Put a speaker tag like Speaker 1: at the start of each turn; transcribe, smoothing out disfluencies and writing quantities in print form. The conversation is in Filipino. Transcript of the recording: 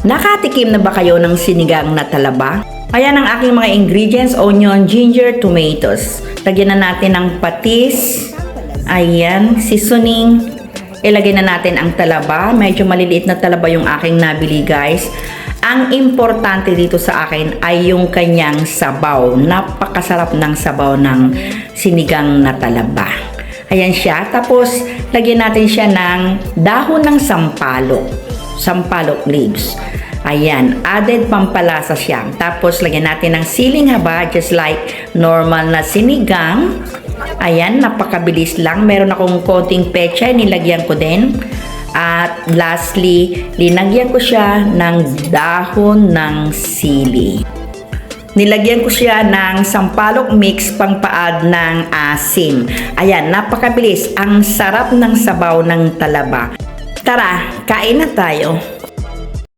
Speaker 1: Nakatikim na ba kayo ng sinigang na talaba? Ayan ang aking mga ingredients: onion, ginger, tomatoes. Lagyan na natin ng patis. Ayan, seasoning. Ilagay na natin ang talaba. Medyo maliliit na talaba yung aking nabili, guys. Ang importante dito sa akin ay yung kanyang sabaw. Napakasarap ng sabaw ng sinigang na talaba. Ayan siya. Tapos, lagyan natin siya ng dahon ng sampalok. Sampalok leaves. Ayan, added pampalasa siya. Tapos, lagyan natin ng siling haba, just like normal na sinigang. Ayan, napakabilis lang. Meron akong konting pechay, nilagyan ko din. At lastly, linagyan ko siya ng dahon ng sili. Nilagyan ko siya ng sampalok mix pang-pa-add ng asim. Ayan, napakabilis. Ang sarap ng sabaw ng talaba. Tara, kain na tayo.